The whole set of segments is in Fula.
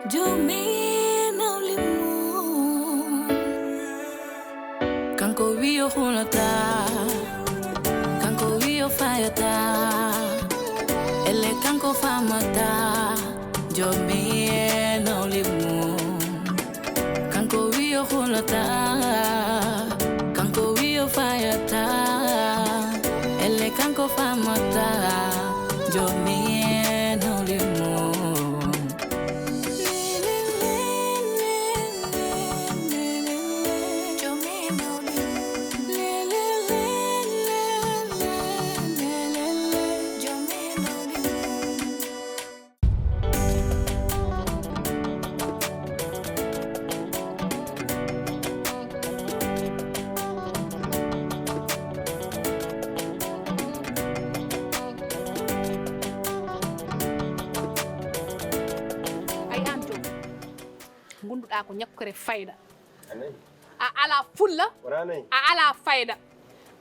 Jumi no limu Kanko wiyo hulata Kanko wiyo fayata Ele kanko famata Jumi no limu Kanko wiyo hulata Kanko wiyo fayata Ele kanko famata Jumi no limu ko ñakkore fayda a ala fulla a ala fayda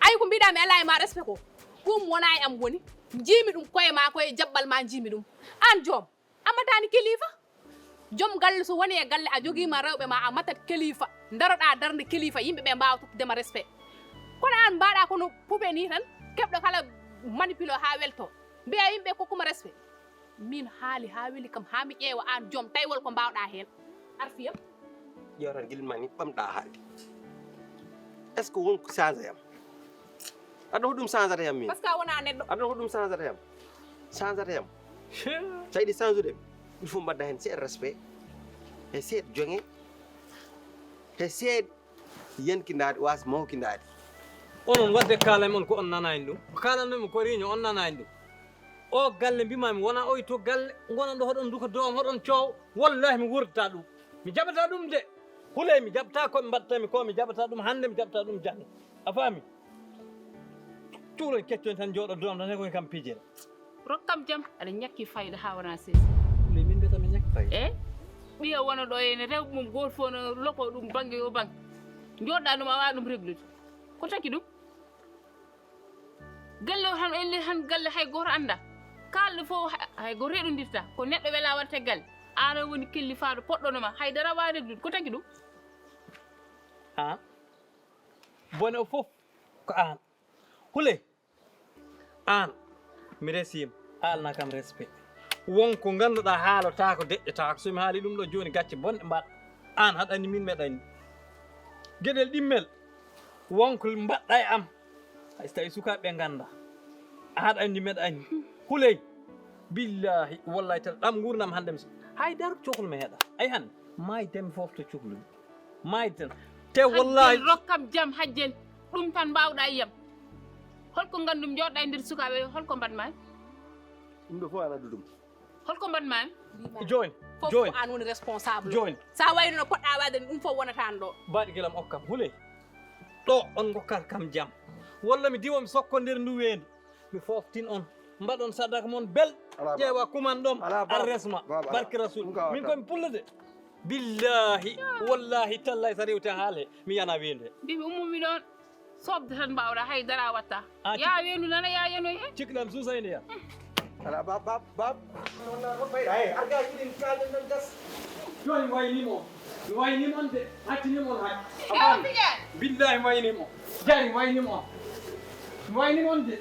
ay ko mbiɗa mi ala e ma respect ko ɗum wona e am woni jimi ɗum koye ma koye jabbal ma jimi ɗum an joom amatani kilifa joom galle so woni e galle a joguima rewɓe ma a matat kilifa daroɗa darde kilifa yimɓeɓe mbawa tottudema respect kono an mbaɗa kono puɓe ni tan keɓɗo kala manipule ha welto mbiya yimɓe kokkuma respect min haali ha weli kam ha mi ƴeewa an joom taywol ko mbawɗa hen arfiyam yoran gilmani ɓamɗa haalde est ce que wonko change yam aɗa hoɗum changeata yam min par ce que a wona neɗɗo aɗa hoɗum changeata yam so yiɗi change ude il faut mbadda hen seeɗa respect e seeɗa jonge e seeɗa yankidade wasa mawkidade onon wadde kaalami on ko on nanani ɗum kalannomi ko riño on nanani ɗum o galle mbimami wona oy to galle gonon ɗo hoɗon duka doom hoɗon coow wallahi mi wurdata ɗum mi jaɓata ɗum de hule mi jaɓata koɓe mbattami ko mi jaɓata ɗum hande mi jaɓata ɗum jango a faami cuuron keccon tan jooɗo doom tan koye kam pijere rokkam jam aɗa ñakki fayda ha wona sesi hule min mbiyata mi ñakki fayda e ɓiya wona ɗo ene rewɓe mum goto fof no loko ɗum banggue o banggue joɗɗa ɗum a wawa ɗum reglude ko taki ɗum galle o tan elle tan galle hay goto anda kalɗo fof hay goto reɗodirta ko neɗɗo wela watte galle an woni kellifaɗo poɗɗonoma haydara wawi reglude ko taki ɗum an bone o fof ko an hule an mi resima alna kam respect wonko ganduɗa haalata ko deƴƴata somi haali ɗum ɗo joni gacce bonɗe mbaɗa an haɗa andi min meeɗa andi gueɗel ɗimmel wonko mbaɗɗa e am hay so tawi sukaɓeɓe ganda a haɗa andi meeɗa andi huley billahi wallahi tan ɗam gurdam hande mi haydara cohlu mi heeɗa ay hande maydemi foof to cohlumi mayde tan te wallahi rokkam jam hajjen ɗum tan mbawɗa yiyam holko gandum joɗɗa e nder sukaɓe holko mbaɗmami ɗum ɗo fof an addu ɗum holko mbaɗmami joni fof an woni responsable joni sa wayno no poɗɗa wadde ɗum fof wonatano ɗo mbaɗi guelam okkam huley ɗo on gokkata kam jam walla mi diwa mi sokkodir ndu weedu mi foftin on mbaɗon sadaka mon bel ƴeewa kuman ɗom ar resma barke rasul min komi pullude billahi wallahi tallahi so rewte haale mi yana weende mbimi ummumi ɗon sobde tan mbawɗa haydara watta ya weendu nana ya yanoy he cikkiɗam suusayde ya ala bab on ɓayɗa he arga jiɗin kalden tan gas joni mi waynimo mi waynimon de haccinimon hay billahi mi waynimo jari mi waynimo mi waynimon de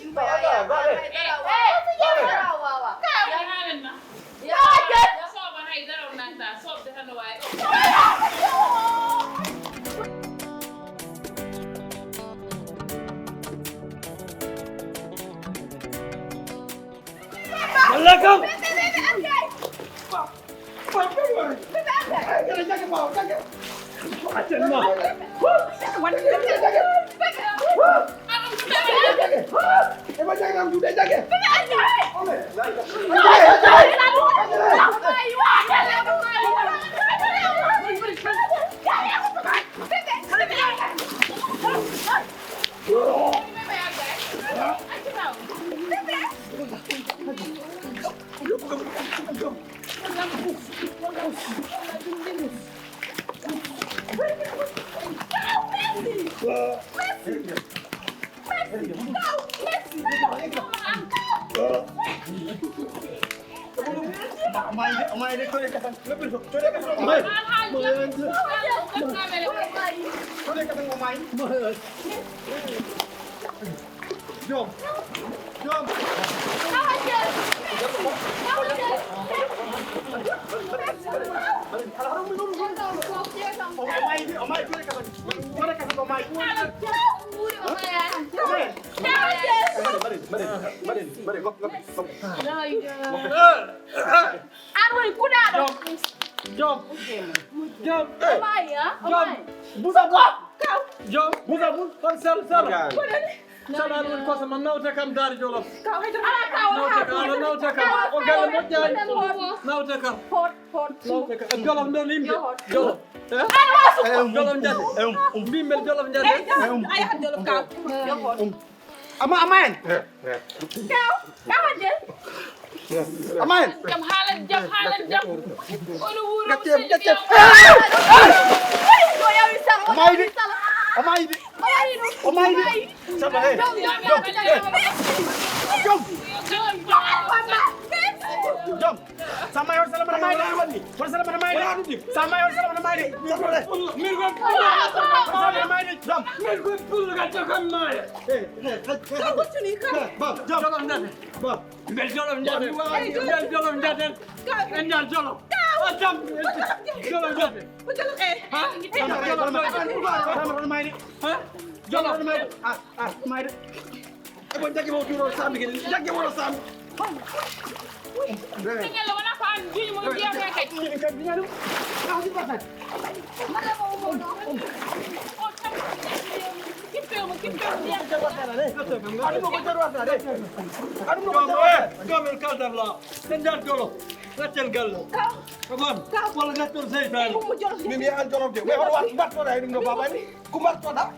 Welcome. Salaan ko sama nawte kam daari jolof nawte kam o galle moƴƴaani nawte kam jolof ndo limde jolof jolof jande mbimbel jolof jande ama en ama en jam haalan jam ono wuro gaccem sama he jom sama yor salam na mayde wonni won salam na mayde sama yor salam na mayde mir gon salam mayde jom mir gon pul ga to kam mayde ko tuni ka ba jom jolom ndade ba mel jolom ndade mel jolom ndade en dal jolom jom jolom ndade ha jolom mayde ha jolom mayde mayde e bon jaggi mo duro sambi gel jaggi mo sambi Tinggal wala pa ang gini mo diya kay. Jomel kaldam la senjal jolo ratel gallo kabon wala gator seytan min ya an jolom de me on wat bat to day dum do baba ni ku mat to da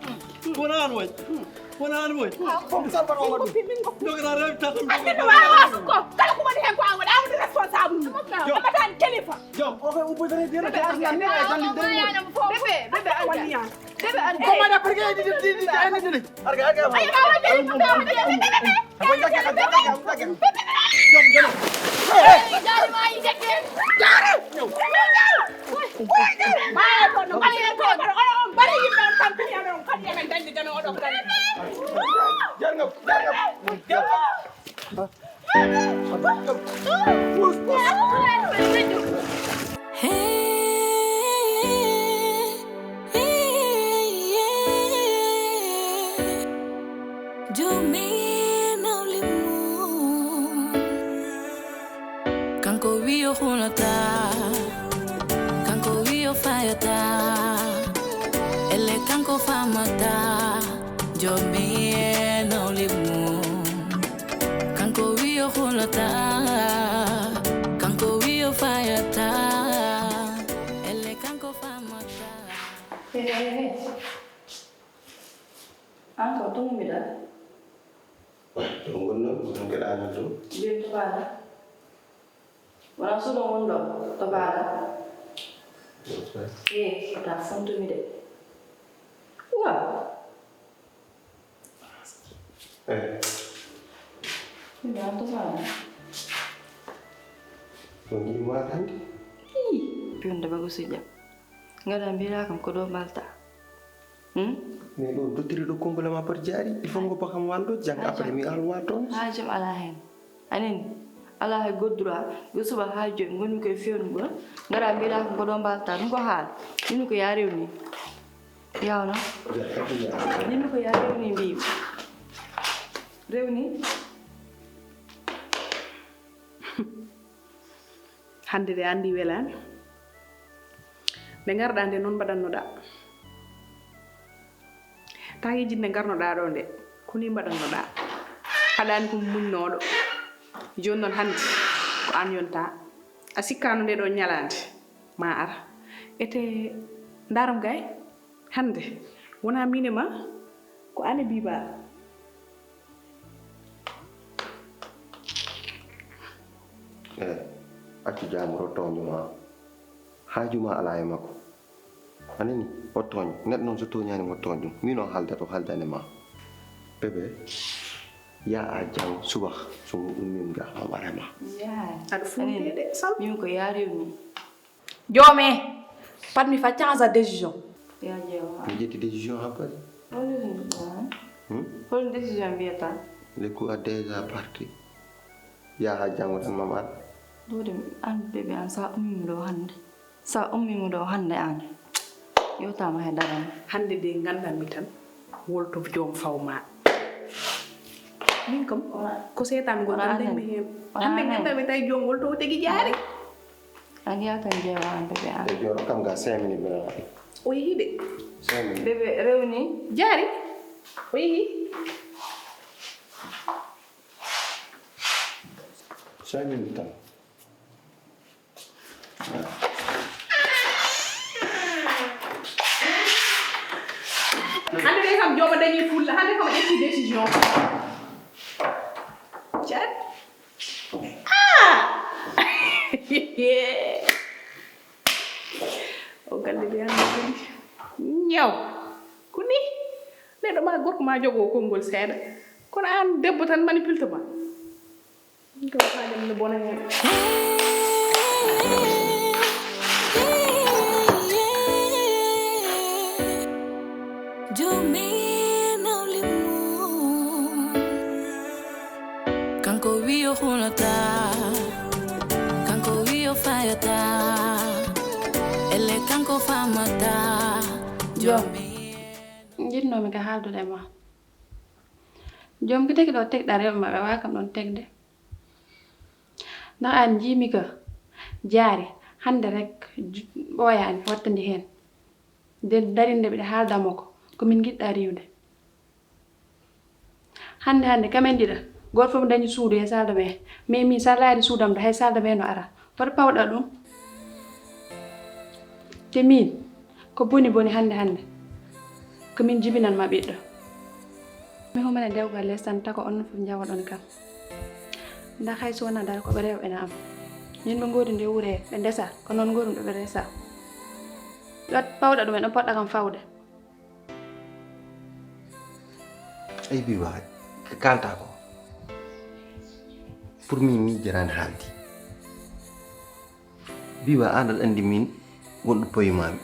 wonan woy fom sal ba on wadu dogara rew tatam ko kala ko woni hen ko amada amada responsable ko tan kelifa jom o ko ubbe dere dere ta ngam ne ay tan dere bebe waliya bebe an ko ma da perge di ay ni dere arga ay ma wajja ko jaggi ka jaggi jom jom jari ma yi jaggi jari Bye, no bari ko on bari yimbe on tan piya don kan yemen dandi dano odon kan Kanko wio hulata Kanko wio fayata Ele kanko famata Jomie no limu Kanko wio hulata Kanko wio fayata Ele kanko famata Angkau tunggu mida. Tunggu no, tunggu ada tu. Dia tu ada. Orang sudah mondok, tu ada. Tak sentuh mida. Wah. Ini tu ada. Tunggu makan. Pion dah bagus saja. Enggak ada ambil kamu kedua balta. Mais loolu du tiri du complément par jaari il faut nga ko xam wàllu jàng après mi al waatoon Hajam alahen. Anin alahe godura yusuba hajo ngoni ko fiyon go ngara mbila ko do balta ngo hal ni ko ya rewni yawna ni ko ya rewni bi rewni hande de andi welan be ngarda ande non badannoda taagi jinne garnoda do de kuni badannoda hadani ko munnodo joni non hande ko an yonta a sikkano de do nyalande ma ara ete daram gay hande wona minema ko ane biba accu jamuro toñuma haajuma ala e makko anani o tooñ neɗɗo noon so toñani mo tooñ ɗum min o haldata o haldane ma bébé ya ajang suba so min ga marama ya aɗa funde de sam min ko yaarewni joome pat mi fa change décision ya jeewa mi jetti décision hakkadi hol décision mbiyata le ko a déjà parti ya ajang tan mama dode an bebe an sa ummi mo do hande an yotama he daran hande de gandami tan wolto joom fawma min kam ko setan go ande mi hem hande gandami tay joom wolto tegi jaari an yatan jeewa an bebe an e joro kam ga 5 minutes bela o yehi de 5 minutes bebe rewni jaari o yehi 5 minutes tan hande de kam jooma dañi fulla hande kam ƴetti décision jaat o galle de hande kadi ñaw ko ni neɗɗo ma gorko ma jogo konngol seeɗa kono an debbo tan manipulte ma ko haajam no bona hen Kanko wiyo hulata, kanko wiyo fayata, ele kanko famata, jomi. jinnomi ka haaldude ma jom ki tegi ɗo tegɗa rewɓe maɓɓe wawa kam ɗon tegde ndax an jiimi ka jaari hande rek ɓooyani wattandi hen de darinde ɓiɗa haaldamo ko min giɗɗa riwde hande kamen ɗiɗa goto fof dañi suudu e salde me mais min sa laari suudam ɗo hay salde me no ara hoto pawɗa ɗum te min ko boni hande ko min jibinanma ɓiɗɗo mi homane dewgal lestan tako on fof jawaɗon kam nda hay so wona dal koɓe rewɓe na am min ɓe godi nde wuure ɓe ndesa ko noon godum ɗo ɓe resa wat pawɗa ɗum e ɗon poɗɗa kam fawde ay biwa kalta ko pour mi jarani haldi biwa an aɗa andi min wonɗo poyimami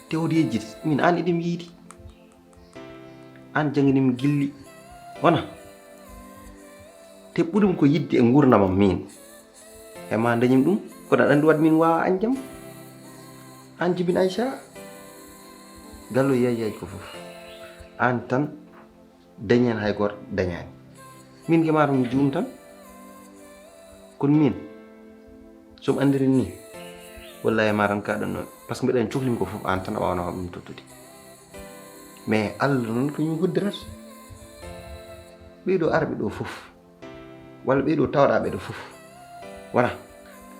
tewde yejjiti min an eɗemi yiidi an janginimi gilli wona te ɓuurim ko yidde e gurdamam min e ma dañim ɗum kono aɗa andi wat min wawa an jam an jibin Aisha gallo yayi ko fof an tan dañen hay goto dañani min ke mato mi juum tan kono min somi andiri ni wallahi maran kaɗan noon par ce que mbiɗen cohlimi ko fof an tan a wawna ɗum tottude mais Allah noon ko yum hoddirata ɓeeɗo arɓe ɗo fof walla ɓeeɗo tawɗaɓe ɗo fof wona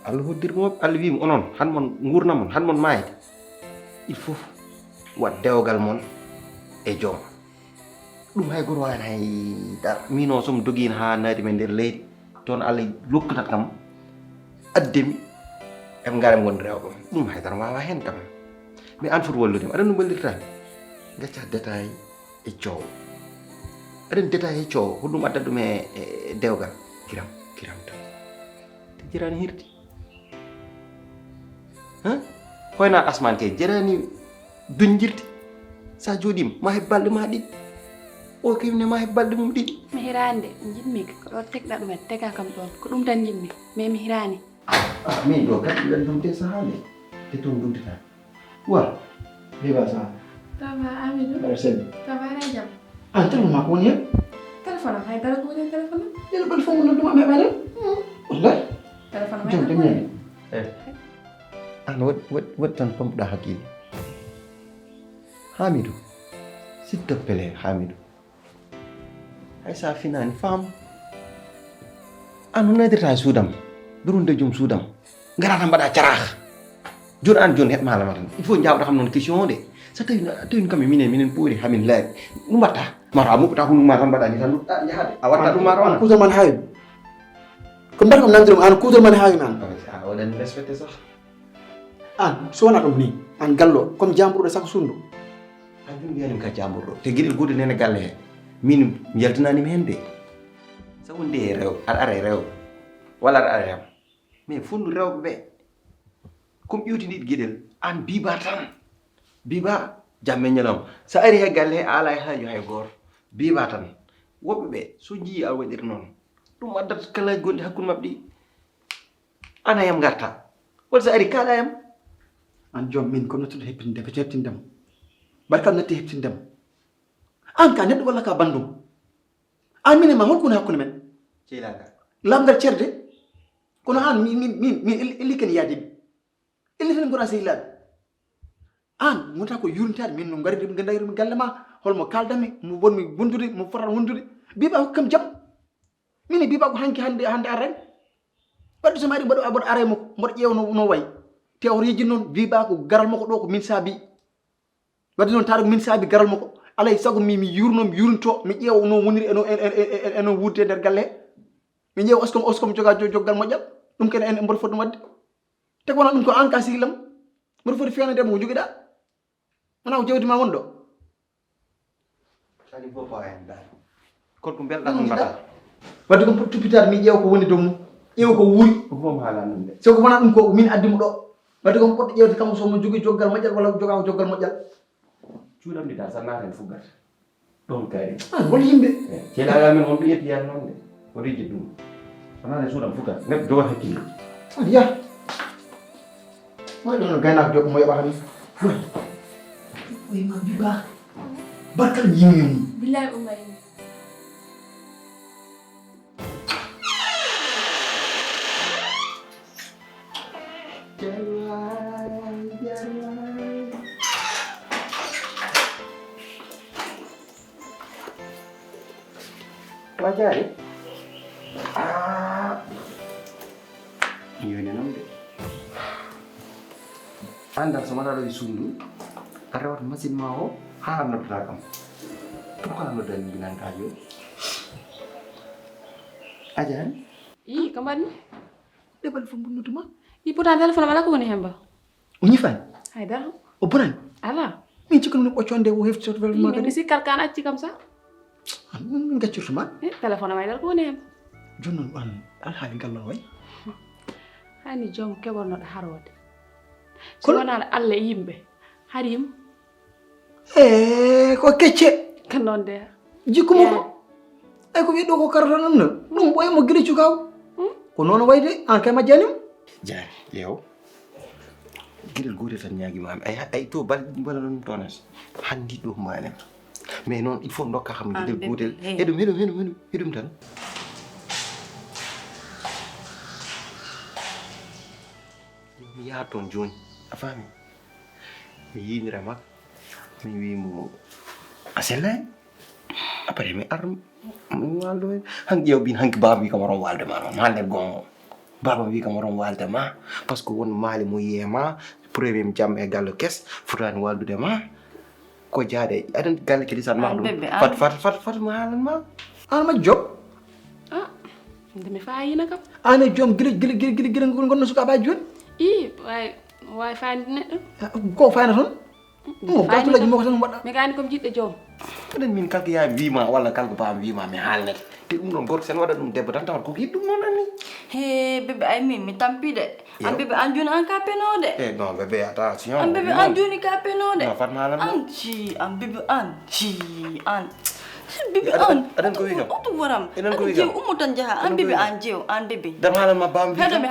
Allah hoddirmoɓe Allah wimi onon hanmon gurnamon hanmon mayde il faut wat dewgal mon e joom ɗum hay goto wani haydara min o somi doguino ha naati men nder leydi toon Allah lokkatat kam addemi eɓe gaara gonɗi rewɓe ɗum haydara wawa hen kam mais an foti walludema aɗa no ballirtami gacca détail e coow aɗen détail e coow ko ɗum addat ɗum e dewgal kiram tan te jirani hirti hoyna asman ke jirani duñjirde sa jooɗima ma heb balɗe ma ɗiɗi o kewne ma heb balɗe mum ɗiɗi mi hirande jinmi ko ɗo tegɗa ɗumen tega kam ɗon ko ɗum tan jinmi mais mi hirani min ɗo kadi ɗen ɗum te sahande te toon duddetani wa Viva ça. ça va Amidou Merci. ça va na jam Ah, téléphone ma ko woni téléphone am hay dara ko woni téléphone am Dele bal fomu no dum amé balé. Wallahi. téléphone am Jom hay dem dara ñani. an wat tan pamɗa hakkille Hamidou s'il te plaît Hamidou hay sa finani fam an nadirta e suudam durunde joom suudam gara tan mbaɗa carah joni an joni heɓma halama tan il faut jawɗa kam noon question o de so tawino kam minen ɓuuri hamin laaɓi ɗum mbatta mata a muɓɓata hunuma tan mbaɗa ni tan jahade a watta ɗum mata An kuutor man hawi. Ko mbar kam nandirum an kuutor man hawi man. a waɗani respecté sah An so wona ɗum ni an gallo comme jambuɗo sako sundu. a joni wiyanimi ka jambourɗo te gueɗel gotel nene galle he min mi yaltinani mi hende sa wonde rew ar are rew wala ar are mais fundu rewbe be comme ƴewti ndi gueɗel an biba tan biba jamme ñalam sa ari he galle ala e haaju hay goto biba tan woɓɓe ɓe so jii a waɗiri noon ɗum addata kala gonɗi hakkude mabɓe ɗi ana yam garta wala sa ari kaala yam an jom min ko nattude heɓtindema barkam natti heɓtindema an ka neɗɗo walla ka bandum an min e ma holko woni hakkude men ceylaka lamgal cerde kono an min illi ken yaadiɓe illi tan gona sehilaɓe an gonta ko yurnitade min no gariri galle ma holmo kaldami mo wonmi wondude mo fotata wondude biba hokkam jam min e biba ko hanki hande arren wadde so mari mboɗo are mo mboɗo ƴeewa no wayi te o yejjin noon biba ko garal makko ɗo ko min saabi wadde noon taɗa ko min saabi garal makko alay sago mi yurnto mi ƴeewa no woniri eno wurde nder galle mi ƴeewa oskom joga joggal moƴƴal ɗum kene en mboɗo foti ɗum wadde te ko wona ɗum ko an ka sihilam mboɗo foti fewnademo ko joguiɗa wona ko jawdima won ɗo sani fof pawa hen dal kono ko belɗa ɗum mbaɗa wadde ko pour tupitade mi ƴeewa ko woni dow mum ƴeewa ko wuuri ko fof haala ɗum de so ko wona ɗum ko min addimo ɗo wadde ko poɗɗo ƴewde kanko somo jogui joggal moƴƴal walla joga ko joggal moƴƴal cuuɗam ndi dal sa naten fuggata ɗon kayri wol yimɓe ceeɗaga min on ɗo yetti yan noon de o riji ɗum so nane suuɗam fuggata neɗɗo jogot hakkille ya way ɗon no gaynako joɓo mo yoɓa tan way ma biba barkal yimi mum billahi umayni wajari yoni noon de andal so waɗa ɗo e suudu a rewata machine ma o ha noddata kam pourquoi noddani mbinanka joni ajani i kamɓanni ɗeɓal fo mbonnutuma i pourtant téléphone ala ko woni hen ba o ñifani haydara o bonani ala min cikkanumi ɓocconde o heftotovel ma min mi sikkal kan acci kam sa min gaccirtuma téléphone am haydara ko woni hen joni noon an alhaali ngal non way hani joom keɓornoɗo harode so wonano allah e yimɓe har yim ko kecce kan noon de jikkumo ko ay ko wiɗɗo ko karata nan no ɗum ɓoyamo guila cukaw ko noon wayde an kay majjanima jaari ƴeew gueɗel gotel tan ñaguimami ay to balɗe ɗi mbaɗa ɗum tonata hanndi ɗo manem mais noon il faut dokka kam gueɗel gotel heɗum tan mi yaha toon joni a faami mi yinira makko mi wimo a sellani après mi ar mi waldo hen hanki ƴeew ɓin hanki baba wi kam oɗon waldema noon ha nder gongo baba wi kam oɗon waldema par ce que won maali mo yiyema premier jam e galle kes fotani waldude ma ko jaaɗe aɗa galle kadi san ma ɗum fat mo haalanma an majjo nde mi fayina kam an e joom guila gonno sukaɓaji joni i wawi fayinde neɗɗo ko fayna toon gartulaji moko tan waɗa mi gani komi jiɗɗo joom aɗen min kalko yaha wima walla kalko baba wima mi haalnete te ɗum ɗon gorko sen waɗa ɗum debbo tan tawat koko yiɗi ɗum noon anni he bébé ay min mi tampi de an bébé an joni an ka penode non bébé attention an bébé an joni ka penode non fatma haalanma an ci an bébé an ci an bébé an aɗen ko wi kam oto waram enen ko wi jew kam ummo tan jaha an bébé an jew an bébé dam haalanma baba wi heɗomi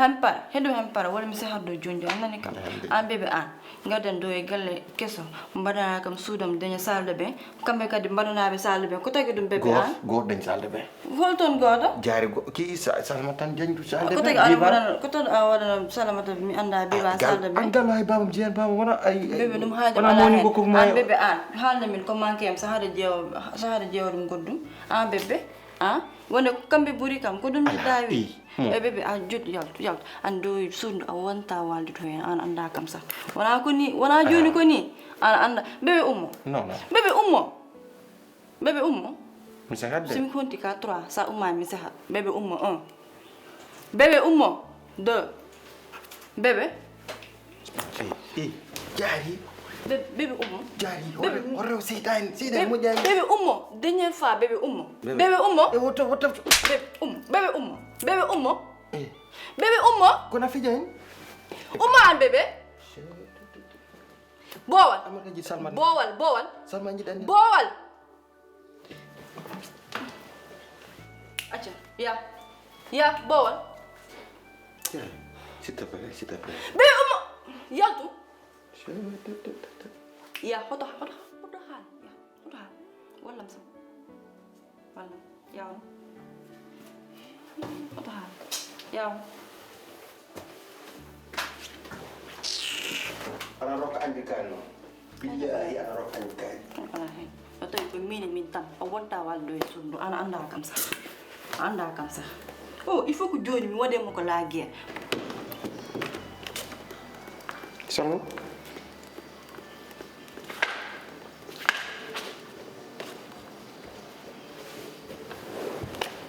han para walla mi sahatdo joni an nani kam an bébé an garden do e galle kesso mbaɗana kam suudam daña salde ɓe kamɓe kadi mbaɗanaɓe salde ɓe ko tagi ɗum bébé an goto dañ salde ɓe holton goto jaari ki salma tan jañdu salde ko tagi aɗa waɗano ko toon a waɗano salamata mi anda biba salde ɓe an gallo hay babam jeyan baba wona ay bébé ɗum haaji wona mawni gokko ma an bébé an haalde min ko manque am sahade ƴeewa ɗum goddum an bébé an wonde kamɓe ɓuuri kam ko ɗum jiɗɗawi e bébé a jot yalt an dowi suudu a wonta waldude hen an anda kam sa wona ko ni wona joni ko ni an anda bébé ummo non bébé ummo mi sahat de somi honti ka 3 sa ummani mi sahat bébé ummo 1 bébé ummo 2 bébé jaari Bébé Oumou. Jari, ora sidan mo jari. Bébé Oumou, dernière fois bébé Oumou. Bébé Oumou. E woto. Bébé Oumou. Bébé Oumou. Bébé Oumou. Kona fi jayn? Oumou an bébé. Bowal. Amaka ji Salman. Bowal. Salman ji dandi. Bowal. Acha, ya, Bowal. S'il te plaît. Bébé Oumou. Yaltu. Ya, hoto hal. Ya, hoto hal. Wallam sam. Wallam. Ya. Hoto hal. Ya. Ana rok andi kan no. Billahi ana rok andi kan. Wallahi. Atau ibu mini mintam. Awon tawal do sundu. Ana anda kam sa. Oh, il faut que Johnny me wade mo ko lagi. Salman.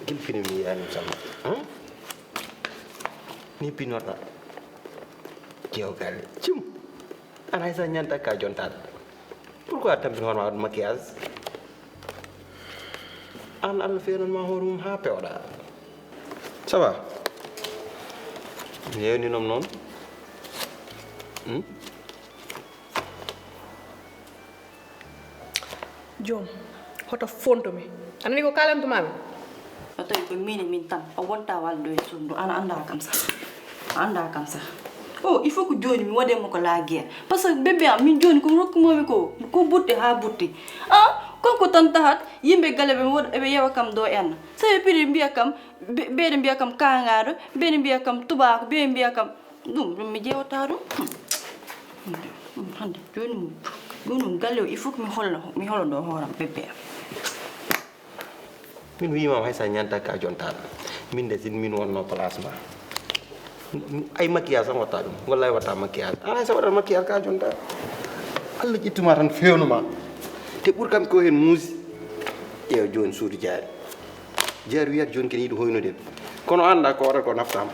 Gil fini mi yani Salman. Ni pinota. Kyogal. Cum. Ana isa nyanta ka jontat. Pourquoi tambi horma maquillage? An alfenon ma horum ha pewda. Ça va? Yew ni nom non? Jom, hoto fonto mi. Anani ko kalam to mami. Atau ibu mini mintam. Awon tawal do sundu. Ana anda kam sa. Oh, il faut que Johnny me wade mo ko lagi. Parce que bébé min Johnny ko rokku momi ko butti ha butti. Konko tantahat yimbe galebe wod ebe yawa kam do en. Sabe piri mbiya kam beede mbiya kam kangaro, beede mbiya kam tubak, beede mbiya kam dum mi jewta do. Hande Johnny galle il faut que mi holo do horam bébé. Min wi ma haysa nyanta ka jontat. Min de sin min wonno place ma. Ay maquillage sama wata dum wallahi wata maquillage. Ana sa wata maquillage ka jontat. Allah jittuma tan fewnuma. Te ɓurkam ko hen muusi ƴeew joni suudu jaari wiyata joni kene yiɗi hoynude kono anda ko waɗata ko naftama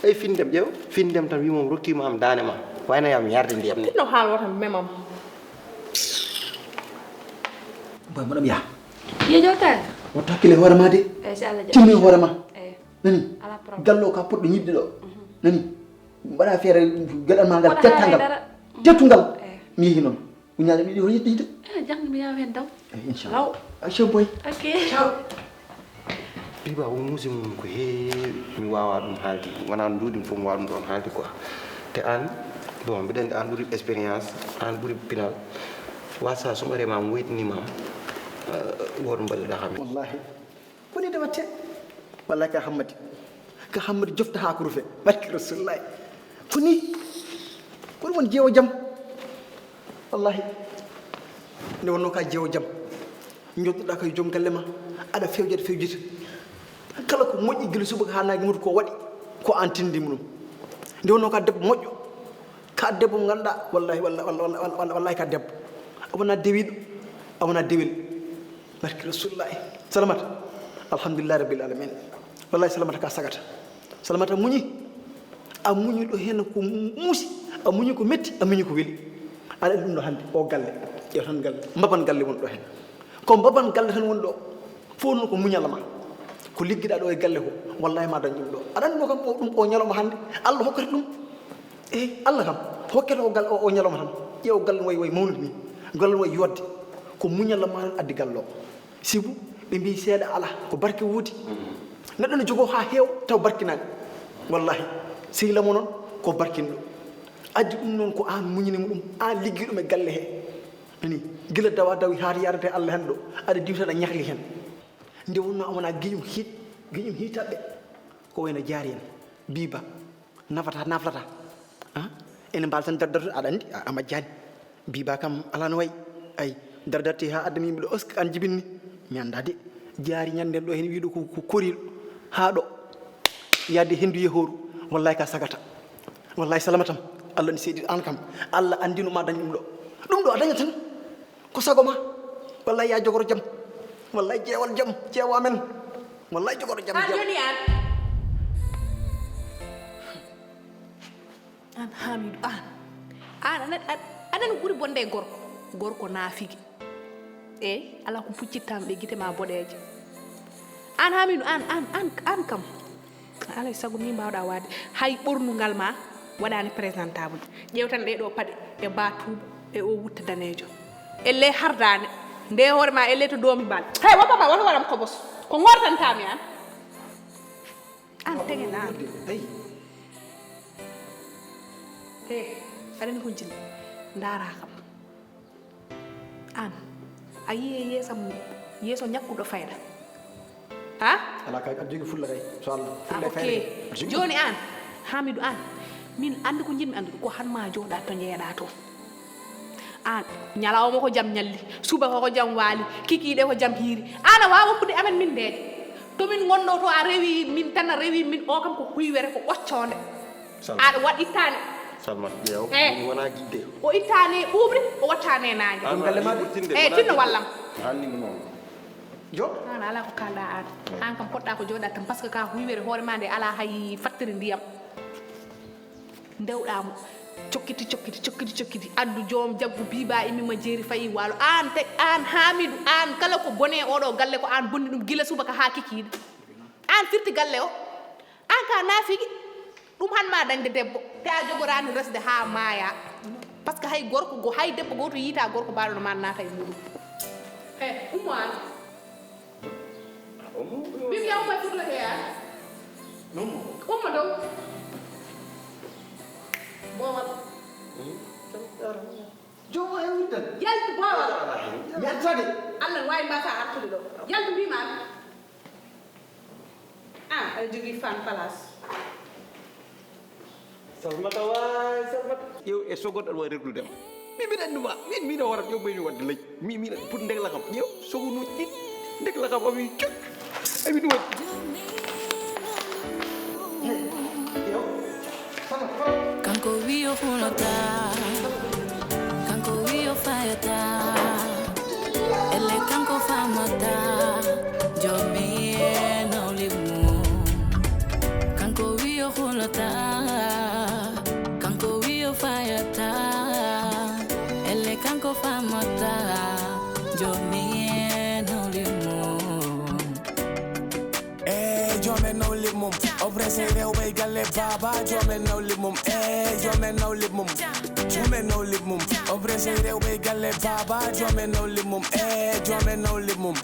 ay findem ƴeew findem tan wimom rokkima am dane ma wayno yam yarde ndiyam ni No hal wata memam. Boy madam ya. Ye jota. Wata hakkile hoore ma de. Si Allah ja. Timmi hoore ma. Nani? Ala problem. Gallo ka poddo ñibde do. Nani? Mbaɗa feere geɗal ma ngal tettungal. Mi yehi noon. Uñaale mi ɗo yiɗde. Jang mi yawen daw. Inchallah. Ciao boy. Okay. Ciao. biba o muusi mum ko heewi mi wawa ɗum haalde wona nduuɗi fof mi wawa ɗum ɗon haalde quoi te an bon mbiɗa andi an ɓuuri expérience an ɓuuri pinal wasa so ɓarema mi woytinimam woto balliɗa kam wallahi woni de watte wallahi ka hammadi jofta ha ko rufe barki rasulullahi foni won jeewo jam wallahi nde wonno ka jeewo jam jottuɗa koye joom galle ma aɗa fewjita kala ko moƴƴi gila subaka ha naagi mutu ko waɗi ko an tindima ɗum nde wonno ka debbo moƴƴo ka debbo mo ganduɗa wallahi ka debbo a wona dewiɗo a wona dewel barki rasulullahi salamata alhamdulillahi rabbil alamin wallahi salamata ka sagata salamata muñi a muñi ɗo hen ko muusi a muñi ko metti a muñi ko weeli aɗa ɗum ɗo hannde o galle ƴew tan galle mbaban galle woni ɗo hen ko mbaban galle tan woni ɗo fof noon ko muñal ma ko liggiɗa ɗo e galle ko wallahi ma dañ ɗum ɗo aɗa anndi ɗum kam ɗum o ñalawma hannde Allah hokkata ɗum Allah kam hokkata o ñalawma tan ƴeew galle way mawnude ni galle way yodde ko muñal ma tan addi galle o sibu ɓe mbi seeɗa ala ko barke wuudi neɗɗo ne jogoo ha heew taw barkinani wallahi sehilamo noon ko barkinɗo addi ɗum noon ko an muñinimo ɗum an liggi ɗum e galle he ani gila dawa dawi haata yarate Allah hen ɗo aɗa diwtaɗa ñahli hen nde wonno amana giƴum hiitaɓe ko wayno jaari en biba naflata ene mbal tan dardarto aɗa andi a majjani biba kam ala no wayi ay dardarte ha addami yimɓe ɗo oska an jibinni mi anda de jaari ñanden ɗo hen wiiɗo ko koriɗo ha ɗo yadde hendu yehoru wallahi ka sagata wallahi salamatam Allah ne seeɗi an kam Allah andinuma dañ ɗum ɗo a daña tan ko sago ma wallahi ya jogoro jam wallahi jeewal jam jeewo amen wallahi jogoro jam joni an Hamidou an aɗani ɓuri bonde e gorko naafigi eyyi ala ko puccittam ɓe guite ma boɗeje an Hamidou an kam alay saago mi mbawɗa wadde hay ɓornugal ma waɗani présentable ƴewtan ɗeɗo paɗe e batuba e o wutta danejo elle hardane nde hoore ma elle to doomi bal hey wo papa woto waɗam kobos ko gortantami an tegen an aɗani ko jinni ndara kam an a yiye yeeso ñakkuɗo fayda ha ala kay aɗa jogui fulla kay so Allah fulla ok joni an Hamidou an min andi ko jinmi andude ko hanma jooɗa to jeeɗa to an ñalawma ko jam ñalli suba ko jam waali kikiɗe ko jam hiiri an a wawa woppude amen min ndeje tomin gonno to a rewi min tan a rewi min o kam ko huywere ko ɓoccode aɗa waɗ ittane Salmat ƴeew wona guidde o ittane ɓuuɓri o wattane naaje ɗum galle maɗa eyyi tinno wallam annimo noon jo an ala ko kalɗa an kam poɗɗa ko joɗa tan par ce que ka huywere hoore ma nde ala hay fattiri ndiyam ndewɗamo cokkiti addu joom jaggu biba imima jeeri fayi walo an Hamidou an kala ko bone oɗo galle ko an bonni ɗum gila subaka ha kikiɗe an firti galle o an ka naafigi ɗum hanma dañde debbo te a jogorani resde ha maaya par ce que hay gorko hay debbo goto yiita gorko mbaɗono ma naata e muɗum ummo an bim yawma fuɗote an ummo dow bowal jo e wuddan yaltu bowal yaltade Allah wawi mbasa artude ɗo yaltu mbima an aɗa jogui fan place Salmata waay Salmata ƴeew e sogoɗo aɗa wawi regludema min mbiɗa anduma min o warat ƴewɓeyni wadde lay min pour ndegla kam ƴeew sogonuji ɗin ndegla kam ami cok ami ɗum waɗi Kanko wiyo hulata, kanko wiyo fayata, ele kanko famata, jomi no limu. Kanko wiyo hulata, kanko wiyo fayata, ele kanko famata, jomi no limu. Jomen no lip mum, oppressé rewɓe galle baba. Jomen no lip mum, jomen no lip mum. Jomen no lip mum, oppressé rewɓe galle baba. Jomen no lip mum, jomen no lip mum.